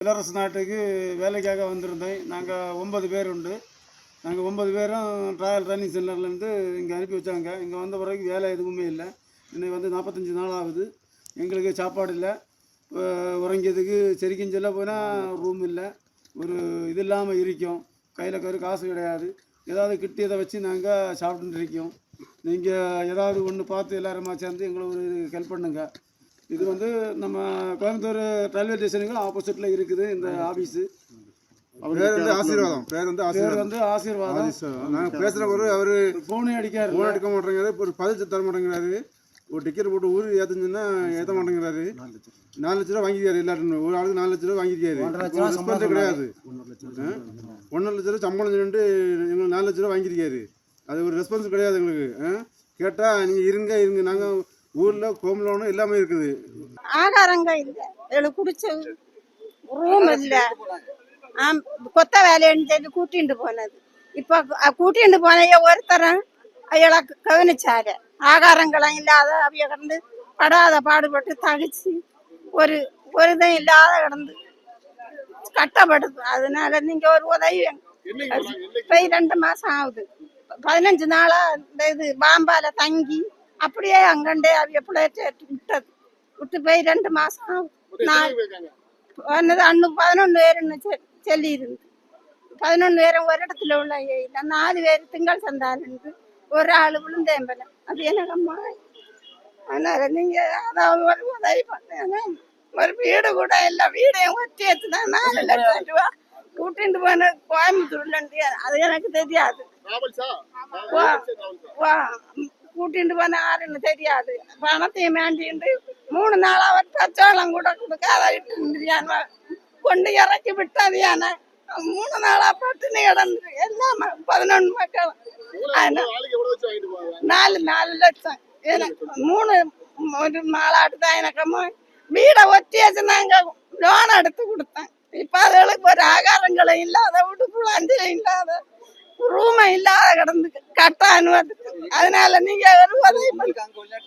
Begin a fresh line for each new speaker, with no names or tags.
இளவரசு நாட்டுக்கு வேலைக்காக வந்திருந்தேன். நாங்கள் 9 பேர் உண்டு. நாங்கள் 9 பேரும் ட்ராயல் ட்ரைனிங் சென்டர்லேருந்து இங்கே அனுப்பி வச்சாங்க. இங்கே வந்த பிறகு வேலை எதுவுமே இல்லை. இன்னைக்கு வந்து 45 நாள் ஆகுது. எங்களுக்கு சாப்பாடு இல்லை, உறங்கியதுக்கு செரிக்கும் சொல்ல போனால் ரூம் இல்லை, ஒரு இது இல்லாமல் இருக்கோம். கையில் காசு கிடையாது. ஏதாவது கிட்டியதை வச்சு நாங்கள் சாப்பிட்டுட்டு இருக்கோம். நீங்கள் ஏதாவது ஒன்று பார்த்து எல்லாருமா சேர்ந்து எங்களுக்கு ஒரு ஹெல்ப் பண்ணுங்க. இது வந்து நம்ம கோயம்புத்தூர் ரயில்வே ஸ்டேஷனுக்கு ஆப்போசிட்டில் இருக்குது இந்த ஆஃபீஸு.
பேர் வந்து ஆசீர்வாதம்.
பேர் வந்து ஆசீர்வாதம்.
நாங்கள் பேசுகிற ஒரு அவர்
ஃபோனே அடிக்காரு,
ஃபோன் அடிக்க மாட்டேங்கிறாரு. ஒரு பதில் தர மாட்டேங்கிறாரு. ஒரு டிக்கெட் போட்டு ஊர் ஏற்றுச்சுன்னா ஏற்ற மாட்டேங்கிறாரு. 4 லட்ச ரூபா வாங்கியிருக்காரு. எல்லாரும் ஒரு ஆளுக்கு 4 லட்ச ரூபா வாங்கியிருக்காரு. ரெஸ்பான்ஸே கிடையாது. 1.5 லட்ச ரூபா சம்பளம் சொல்லிட்டு எங்களுக்கு 4 லட்ச ரூபா வாங்கியிருக்காரு. அது ஒரு ரெஸ்பான்ஸ் கிடையாது எங்களுக்கு. கேட்டால் நீங்கள் இருங்க நாங்கள் ஊரில் ஹோம் லோனும் எல்லாமே இருக்குது.
ஆகாரங்க இல்லை, எங்களுக்கு குடிச்ச ரூம் இல்லை. கொத்த வேலைன்னு சொல்லி கூட்டிட்டு போனது. இப்போ கூட்டிட்டு போனைய ஒருத்தரம் அவைகளை கவனிச்சாரு. ஆகாரங்களும் இல்லாத அவைய கிடந்து படாத பாடுபட்டு தகிச்சு ஒரு இதும் இல்லாத கிடந்து கட்டப்படுது. அதனால நீங்க ஒரு உதவி. போய் 2 மாசம் ஆகுது. 15 நாளா இந்த இது பாம்பால தங்கி அப்படியே அங்கண்டே அவைய பிள்ளைய விட்டு போய் 2 மாசம் ஆகுது. அண்ணு 11 பேருன்னு சொல்லி இருந்து 11 பேரும் ஒரு இடத்துல உள்ள 4 பேர் திங்கள் சந்தாலிருந்து ஒரு ஆள் விழுந்தேம்பல. அது எனக்கம்மா. அதனால நீங்க அதாவது ஒரு உதவி பண்ண. ஒரு வீடு கூட இல்லை, வீடையும் ஒத்தி ஏற்றுதான் 4 லட்சம் ரூபா கூட்டிட்டு போன கோயம்புத்தூர்ல இருந்து. அது எனக்கு தெரியாது. கூட்டிட்டு போன ஆறுன்னு தெரியாது. பணத்தையும் வேண்டிட்டு 3 நாளா அவர் பச்சோளம் கூட கொடுக்காத கொண்டு இறக்கி விட்டது. யானை 3 நாளா பட்டுன்னு கிடந்து எல்லாம் 11 மக்கள். 4 லட்சம் எனக்கு 3 ஒரு நாளாட்டு தான் எனக்கு வீடை ஒத்தி வச்சு நாங்க லோன் எடுத்து கொடுத்தேன். இப்ப அதுகளுக்கு ஒரு ஆகாரங்களும் இல்லாத, உடுப்பு அஞ்சலும் இல்லாத, ரூமை இல்லாத கிடந்து கட்ட அனுமதி. அதனால நீங்க ஒரு உதவி